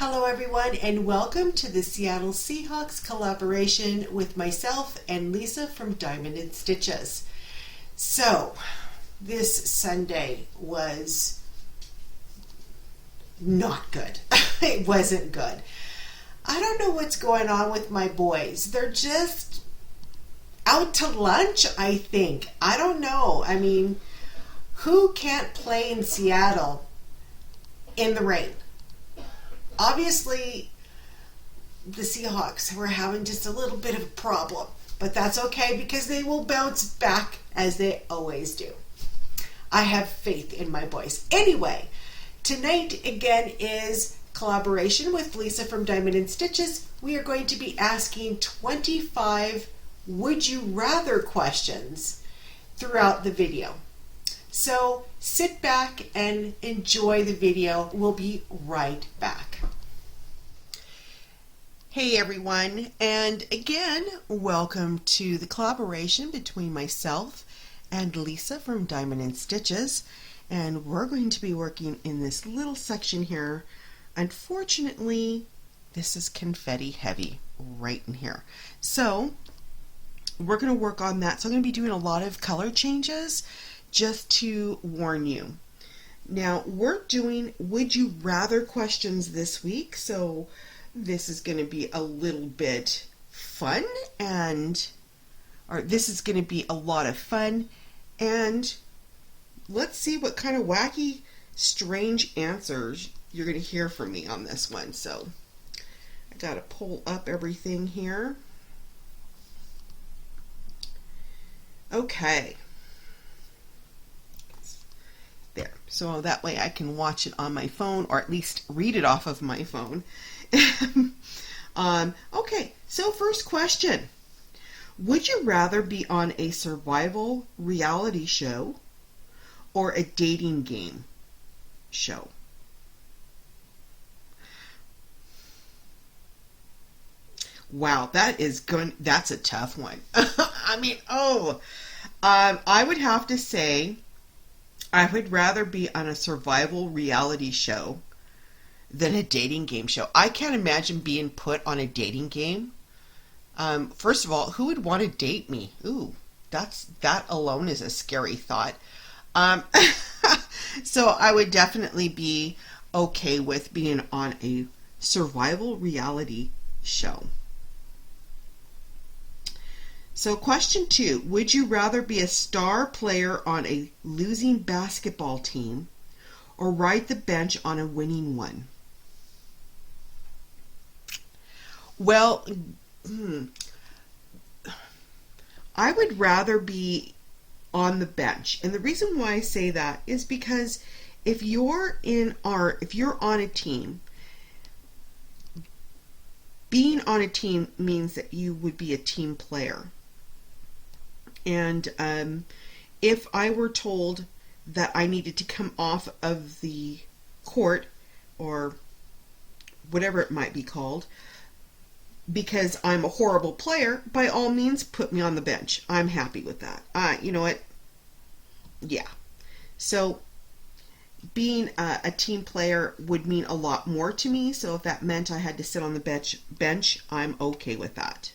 Hello everyone and welcome to the Seattle Seahawks Collaboration with myself and Lisa from Diamond and Stitches. So this Sunday was not good. It wasn't good. I don't know what's going on with my boys. They're just out to lunch, I think. I don't know. I mean, who can't play in Seattle in the rain? Obviously, the Seahawks were having just a little bit of a problem, but that's okay because they will bounce back as they always do. I have faith in my boys. Anyway, tonight again is collaboration with Lisa from Diamond and Stitches. We are going to be asking 25 would you rather questions throughout the video. So sit back and enjoy the video. We'll be right back. Hey everyone, and again, welcome to the collaboration between myself and Lisa from Diamond and Stitches. And we're going to be working in this little section here. Unfortunately, this is confetti heavy right in here. So we're going to work on that. So I'm going to be doing a lot of color changes just to warn you. Now we're doing would you rather questions this week. So this is going to be a little bit fun this is going to be a lot of fun, and let's see what kind of wacky, strange answers you're going to hear from me on this one. So I got to pull up everything here. Okay. There. So that way I can watch it on my phone, or at least read it off of my phone. Okay, so first question. Would you rather be on a survival reality show or a dating game show? Wow, that's a tough one. I mean, I would have to say I would rather be on a survival reality show than a dating game show. I can't imagine being put on a dating game. First of all, who would want to date me? Ooh, that alone is a scary thought. So I would definitely be okay with being on a survival reality show. So question 2, would you rather be a star player on a losing basketball team or ride the bench on a winning one? Well, I would rather be on the bench. And the reason why I say that is because if you're on a team, being on a team means that you would be a team player. And if I were told that I needed to come off of the court, or whatever it might be called, because I'm a horrible player, by all means, put me on the bench. I'm happy with that. You know what? Yeah. So being a team player would mean a lot more to me. So if that meant I had to sit on the bench, I'm okay with that.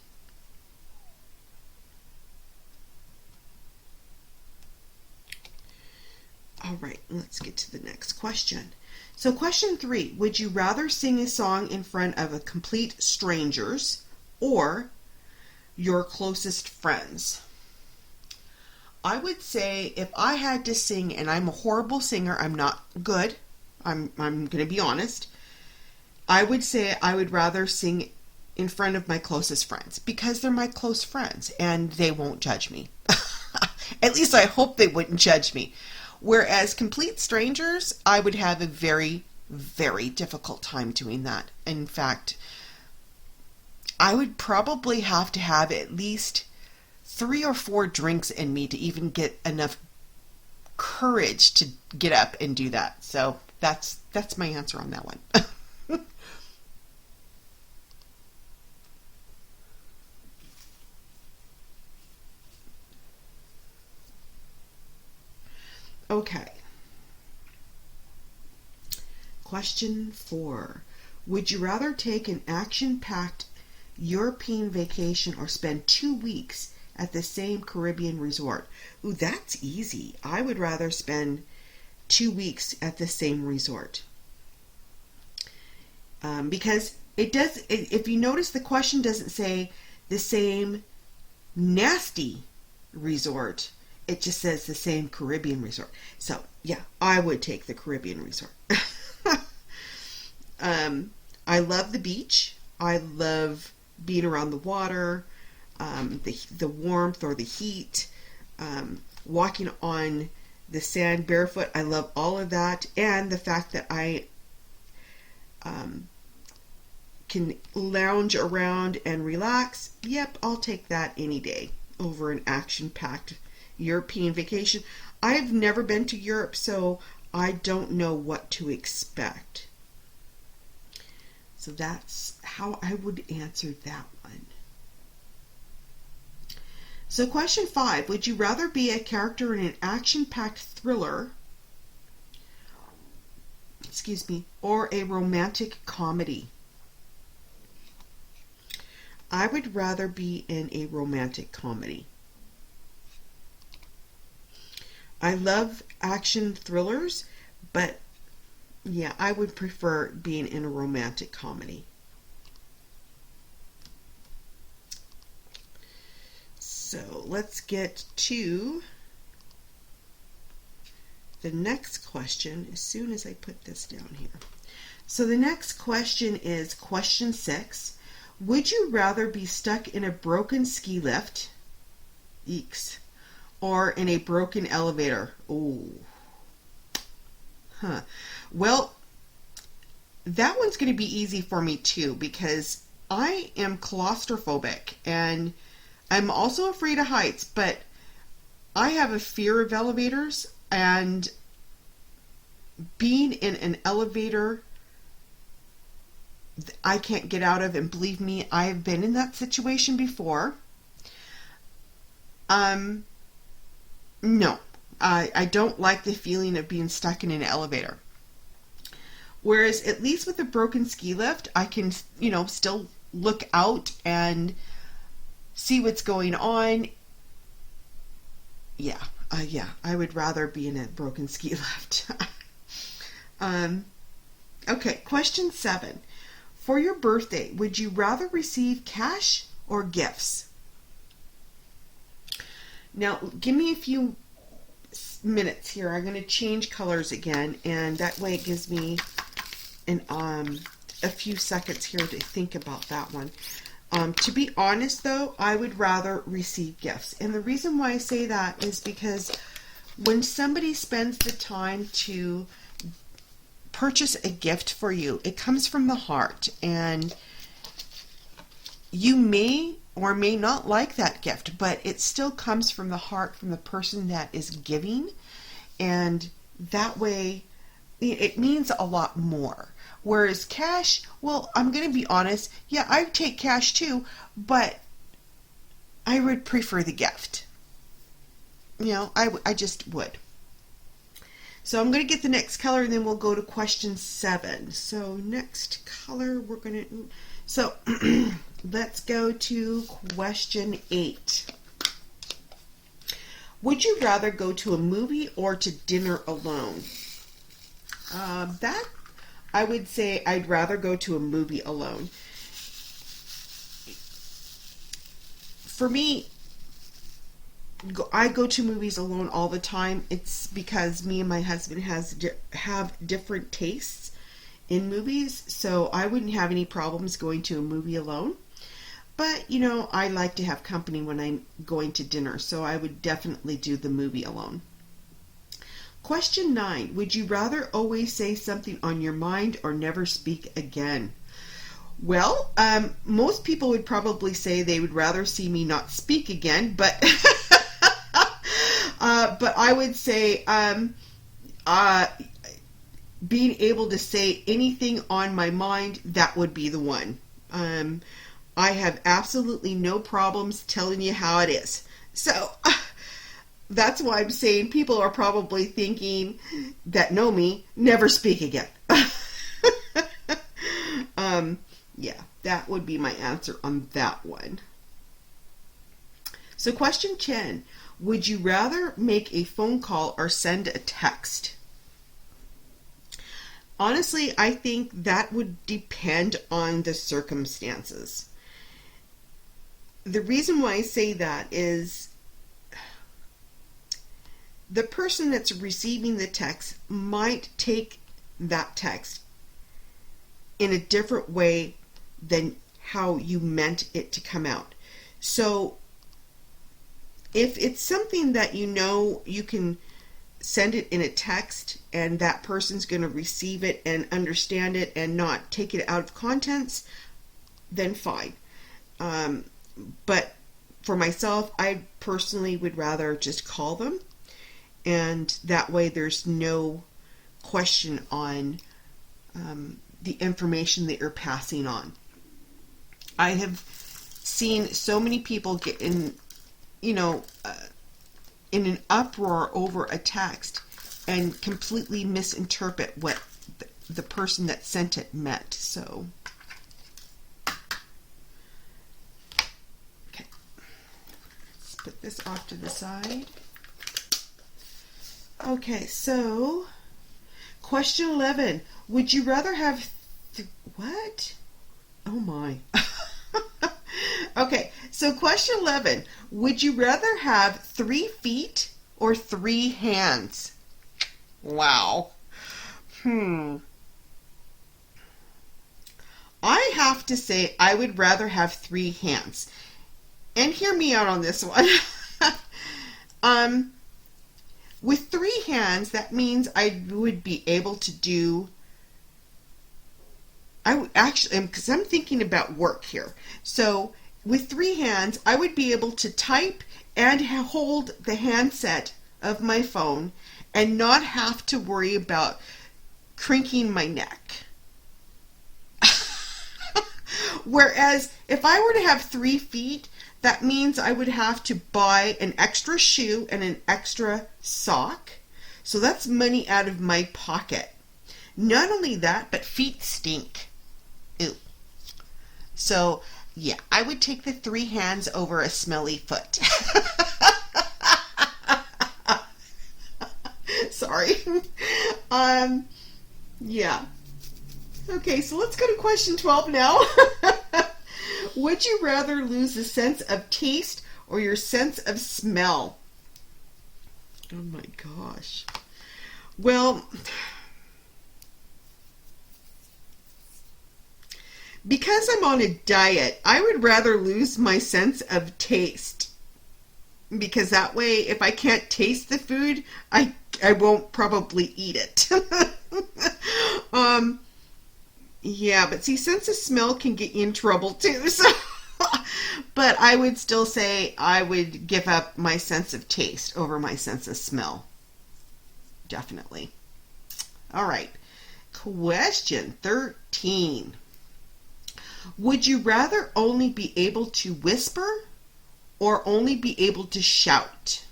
All right, let's get to the next question. So question 3, would you rather sing a song in front of a complete strangers or your closest friends? I would say if I had to sing, and I'm a horrible singer, I'm not good, I'm going to be honest, I would say I would rather sing in front of my closest friends because they're my close friends and they won't judge me. At least I hope they wouldn't judge me. Whereas complete strangers, I would have a very, very difficult time doing that. In fact, I would probably have to have at least 3 or 4 drinks in me to even get enough courage to get up and do that. So that's my answer on that one. Okay. Question 4. Would you rather take an action-packed European vacation or spend 2 weeks at the same Caribbean resort? Ooh, that's easy. I would rather spend 2 weeks at the same resort. Because it does, if you notice, the question doesn't say the same nasty resort. It just says the same Caribbean resort. So, yeah, I would take the Caribbean resort. I love the beach. I love being around the water, the warmth or the heat, walking on the sand barefoot. I love all of that. And the fact that I can lounge around and relax. Yep, I'll take that any day over an action-packed European vacation. I've never been to Europe, so I don't know what to expect. So that's how I would answer that one. So question 5, would you rather be a character in an action-packed thriller, or a romantic comedy? I would rather be in a romantic comedy. I love action thrillers, but yeah, I would prefer being in a romantic comedy. So let's get to the next question as soon as I put this down here. So the next question is question 6. Would you rather be stuck in a broken ski lift, eeks, or in a broken elevator? Oh. Well, that one's going to be easy for me too, because I am claustrophobic and I'm also afraid of heights, but I have a fear of elevators, and being in an elevator I can't get out of, and believe me, I've been in that situation before. No, I don't like the feeling of being stuck in an elevator. Whereas at least with a broken ski lift, I can, still look out and see what's going on. Yeah, I would rather be in a broken ski lift. Okay, question 7. For your birthday, would you rather receive cash or gifts? Now, give me a few minutes here. I'm going to change colors again, and that way it gives me a few seconds here to think about that one. To be honest, though, I would rather receive gifts. And the reason why I say that is because when somebody spends the time to purchase a gift for you, it comes from the heart, and you may or may not like that gift, but it still comes from the heart, from the person that is giving, and that way it means a lot more. Whereas cash, well, I'm going to be honest, yeah, I take cash too, but I would prefer the gift. I just would. So I'm going to get the next color, and then we'll go to question 7. So next color, we're going to... So let's go to question 8. Would you rather go to a movie or to dinner alone? That, I would say I'd rather go to a movie alone. For me, I go to movies alone all the time. It's because me and my husband have different tastes in movies, so I wouldn't have any problems going to a movie alone. But, I like to have company when I'm going to dinner, so I would definitely do the movie alone. Question 9. Would you rather always say something on your mind or never speak again? Well, most people would probably say they would rather see me not speak again, but but I would say being able to say anything on my mind, that would be the one. I have absolutely no problems telling you how it is. So that's why I'm saying people are probably thinking that know me, never speak again. Yeah, that would be my answer on that one. So question 10, would you rather make a phone call or send a text? Honestly, I think that would depend on the circumstances. The reason why I say that is the person that's receiving the text might take that text in a different way than how you meant it to come out. So if it's something that you know you can send it in a text and that person's going to receive it and understand it and not take it out of contents, then fine. But for myself, I personally would rather just call them, and that way there's no question on the information that you're passing on. I have seen so many people get in, in an uproar over a text and completely misinterpret what the person that sent it meant. So, okay, let's put this off to the side. Okay, so question 11. Would you rather have what? Oh my. Okay, so question 11. Would you rather have 3 feet or 3 hands? Wow. I have to say I would rather have 3 hands. And hear me out on this one. With 3 hands, that means I would be able to do, because I'm thinking about work here. So with 3 hands, I would be able to type and hold the handset of my phone and not have to worry about cranking my neck. Whereas if I were to have 3 feet, that means I would have to buy an extra shoe and an extra sock. So that's money out of my pocket. Not only that, but feet stink. Ew. So, yeah, I would take the 3 hands over a smelly foot. Sorry. Yeah. Okay, so let's go to question 12 now. Would you rather lose the sense of taste or your sense of smell? Oh my gosh. Well, because I'm on a diet, I would rather lose my sense of taste. Because that way, if I can't taste the food, I won't probably eat it. Yeah, but see, sense of smell can get you in trouble too. So, but I would still say I would give up my sense of taste over my sense of smell. Definitely. All right. Question 13. Would you rather only be able to whisper or only be able to shout?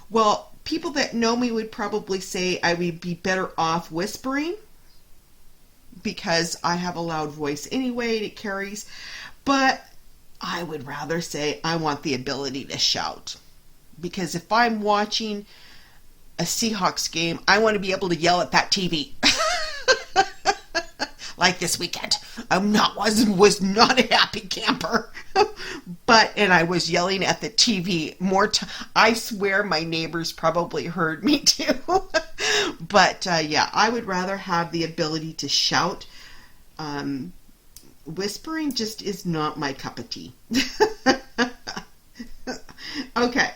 Well, people that know me would probably say I would be better off whispering because I have a loud voice anyway, it carries. But I would rather say I want the ability to shout. Because if I'm watching a Seahawks game, I want to be able to yell at that TV. Like this weekend. Was not a happy camper. And I was yelling at the TV more I swear my neighbors probably heard me too. But yeah, I would rather have the ability to shout. Whispering just is not my cup of tea. Okay.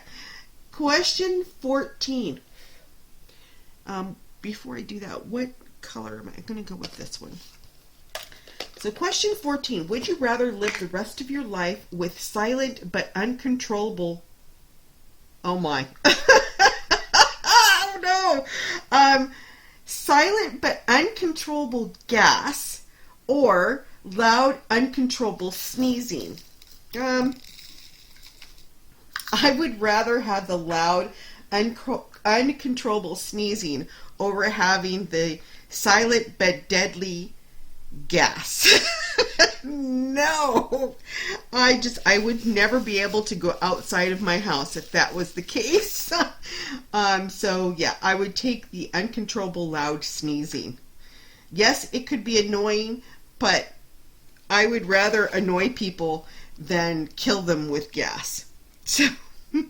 Question 14. Before I do that, what color am I going to go with this one? So question 14, would you rather live the rest of your life with silent but uncontrollable, oh my, oh no, silent but uncontrollable gas or loud uncontrollable sneezing? I would rather have the loud uncontrollable sneezing over having the silent but deadly gas. No, I would never be able to go outside of my house if that was the case. So yeah, I would take the uncontrollable loud sneezing. Yes, it could be annoying, but I would rather annoy people than kill them with gas. So it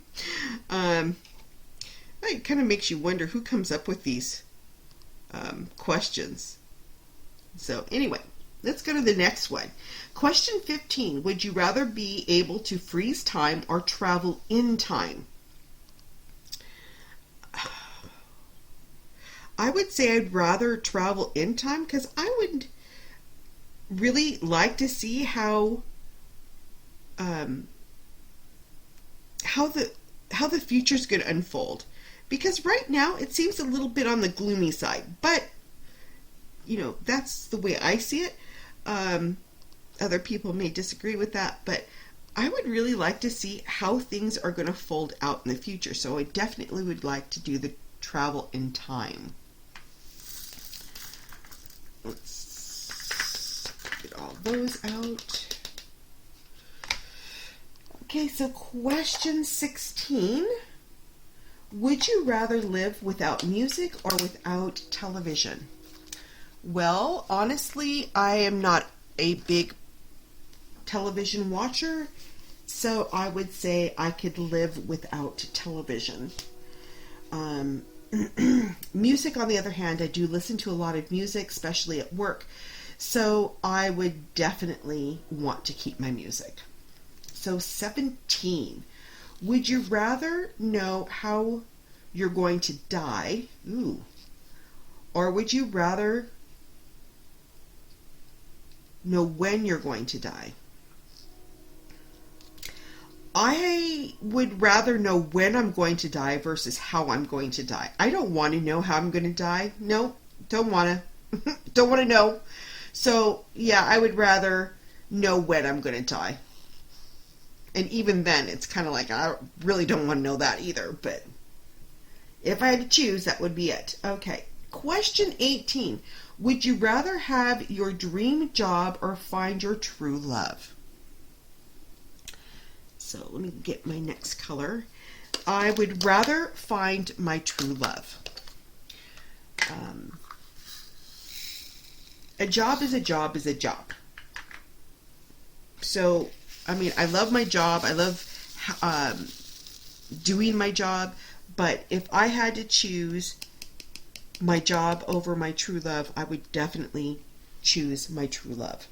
kind of makes you wonder who comes up with these questions. So anyway, let's go to the next one. Question 15. Would you rather be able to freeze time or travel in time? I would say I'd rather travel in time because I would really like to see how the future's going to unfold. Because right now it seems a little bit on the gloomy side, but you know, that's the way I see it. Other people may disagree with that, but I would really like to see how things are going to fold out in the future. So I definitely would like to do the travel in time. Let's get all those out. Okay, so question 16. Would you rather live without music or without television? Well, honestly, I am not a big television watcher, so I would say I could live without television. Music, on the other hand, I do listen to a lot of music, especially at work, so I would definitely want to keep my music. So 17. Would you rather know how you're going to die? Ooh. Or would you rather know when you're going to die? I would rather know when I'm going to die versus how I'm going to die. I don't want to know how I'm going to die. No, don't want to. Don't want to know. So, yeah, I would rather know when I'm going to die. And even then, it's kind of like, I really don't want to know that either. But if I had to choose, that would be it. Okay. Question 18. Would you rather have your dream job or find your true love? So let me get my next color. I would rather find my true love. A job is a job is a job. So, I mean, I love my job. I love doing my job. But if I had to choose my job over my true love, I would definitely choose my true love.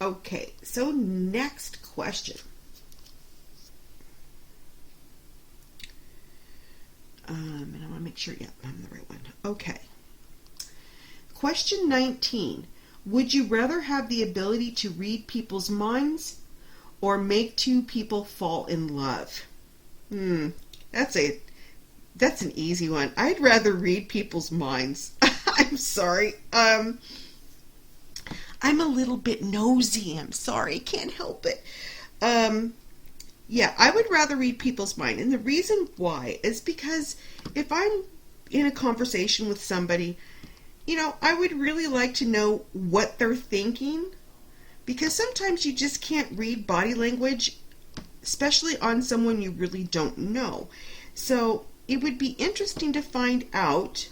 Okay, so next question. And I want to make sure, yeah, I'm the right one. Okay. Question 19. Would you rather have the ability to read people's minds or make two people fall in love? That's an easy one. I'd rather read people's minds. I'm sorry. I'm a little bit nosy. I'm sorry. I can't help it. Yeah, I would rather read people's mind. And the reason why is because if I'm in a conversation with somebody, you know, I would really like to know what they're thinking. Because sometimes you just can't read body language, especially on someone you really don't know. So it would be interesting to find out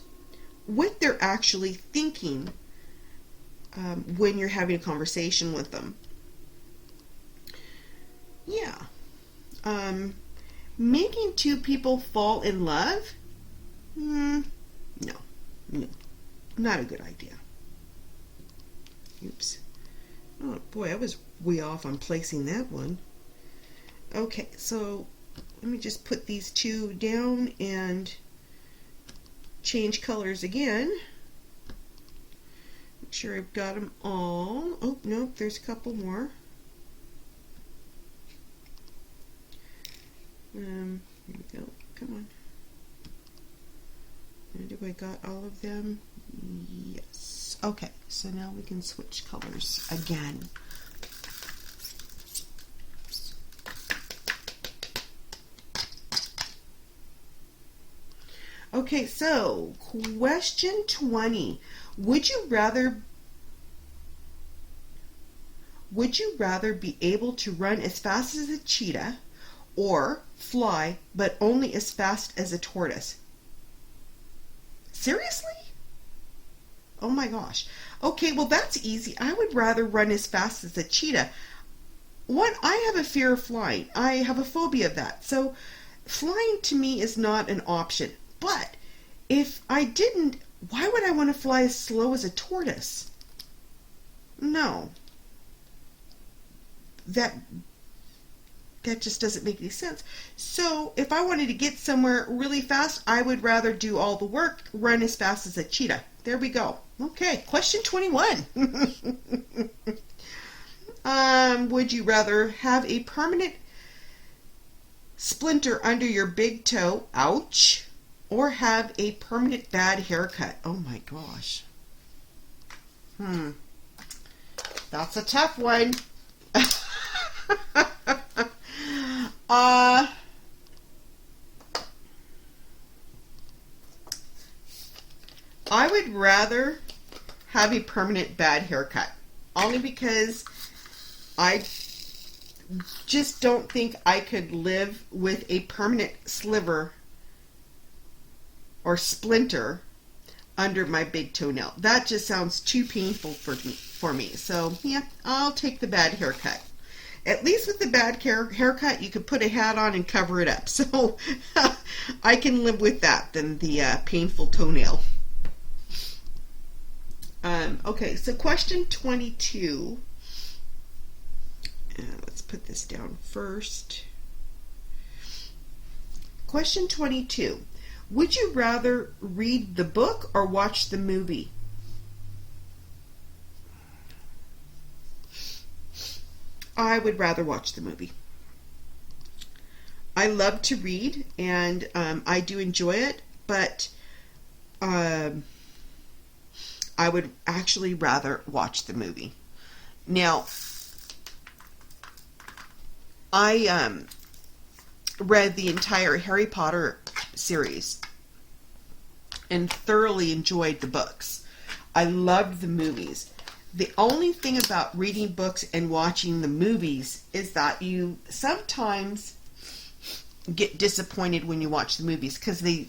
what they're actually thinking when you're having a conversation with them. Yeah. Making two people fall in love? No, not a good idea. Oops. Oh boy, I was way off on placing that one. Okay, so let me just put these two down and change colors again. Make sure I've got them all. Oh, nope, there's a couple more. Here we go. Come on. Do I got all of them? Yes. Okay, so now we can switch colors again. Okay, so question 20. Would you rather be able to run as fast as a cheetah or fly but only as fast as a tortoise? Seriously? Oh my gosh. Okay, well that's easy. I would rather run as fast as a cheetah. One, I have a fear of flying. I have a phobia of that. So flying to me is not an option. But if I didn't, why would I want to fly as slow as a tortoise? No. That just doesn't make any sense. So if I wanted to get somewhere really fast, I would rather do all the work, run as fast as a cheetah. There we go. Okay, question 21. Would you rather have a permanent splinter under your big toe, ouch, or have a permanent bad haircut? Oh my gosh. That's a tough one. I would rather have a permanent bad haircut, only because I just don't think I could live with a permanent sliver or splinter under my big toenail. That just sounds too painful for me. So yeah, I'll take the bad haircut. At least with the bad haircut, you could put a hat on and cover it up. So I can live with that than the painful toenail. Okay, so question 22. Let's put this down first. Question 22. Would you rather read the book or watch the movie? I would rather watch the movie. I love to read, and I do enjoy it, but I would actually rather watch the movie. Now, I read the entire Harry Potter series and thoroughly enjoyed the books. I loved the movies. The only thing about reading books and watching the movies is that you sometimes get disappointed when you watch the movies because they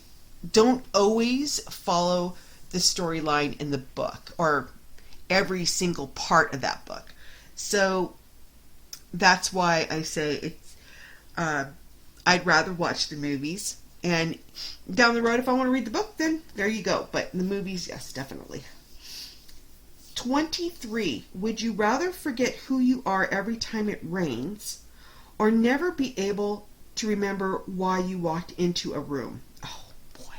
don't always follow the storyline in the book or every single part of that book. So that's why I say it's I'd rather watch the movies, and down the road if I want to read the book, then there you go. But in the movies, yes, definitely. 23. Would you rather forget who you are every time it rains or never be able to remember why you walked into a room? Oh boy.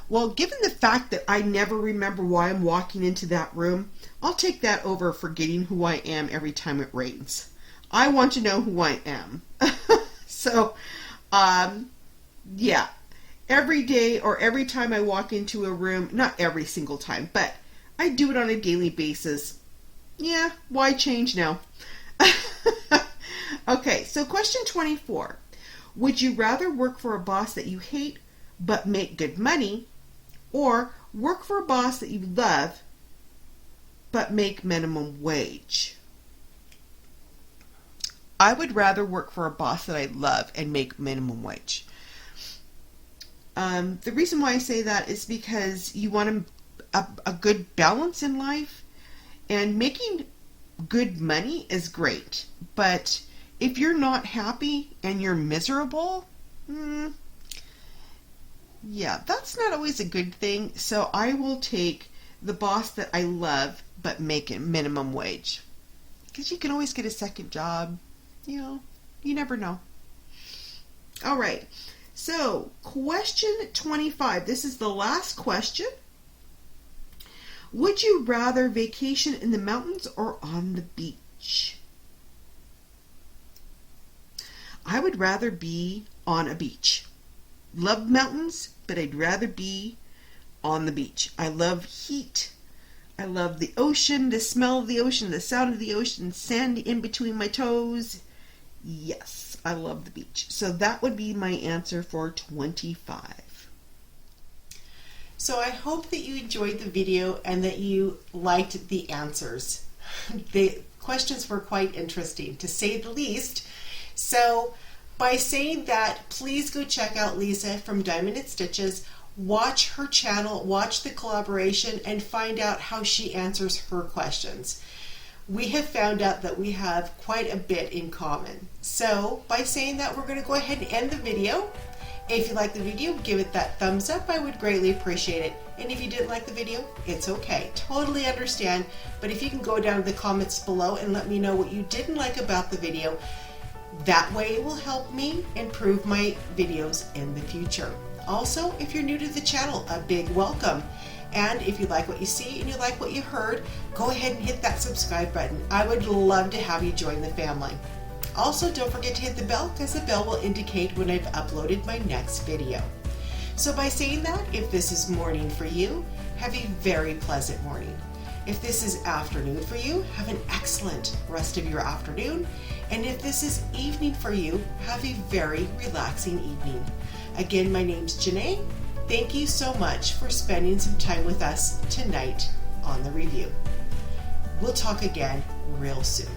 Well, given the fact that I never remember why I'm walking into that room, I'll take that over forgetting who I am every time it rains. I want to know who I am. So, yeah. Every day or every time I walk into a room, not every single time, but I do it on a daily basis. Yeah, why change now? Okay, so question 24. Would you rather work for a boss that you hate but make good money, or work for a boss that you love but make minimum wage? I would rather work for a boss that I love and make minimum wage. The reason why I say that is because you want a good balance in life, and making good money is great, but if you're not happy and you're miserable, yeah, that's not always a good thing. So I will take the boss that I love but make it minimum wage, because you can always get a second job. You know, you never know. All right, so question 25. This is the last question. Would you rather vacation in the mountains or on the beach? I would rather be on a beach. Love mountains, but I'd rather be on the beach. I love heat. I love the ocean, the smell of the ocean, the sound of the ocean, sand in between my toes. Yes, I love the beach. So that would be my answer for 25. So I hope that you enjoyed the video and that you liked the answers. The questions were quite interesting, to say the least. So by saying that, please go check out Lisa from Diamond and Stitches. Watch her channel, watch the collaboration, and find out how she answers her questions. We have found out that we have quite a bit in common. So by saying that, we're going to go ahead and end the video. If you like the video, give it that thumbs up. I would greatly appreciate it. And if you didn't like the video, it's okay. Totally understand. But if you can go down to the comments below and let me know what you didn't like about the video, that way it will help me improve my videos in the future. Also, if you're new to the channel, a big welcome. And if you like what you see and you like what you heard, go ahead and hit that subscribe button. I would love to have you join the family. Also, don't forget to hit the bell, because the bell will indicate when I've uploaded my next video. So by saying that, if this is morning for you, have a very pleasant morning. If this is afternoon for you, have an excellent rest of your afternoon. And if this is evening for you, have a very relaxing evening. Again, my name's Janae. Thank you so much for spending some time with us tonight on the review. We'll talk again real soon.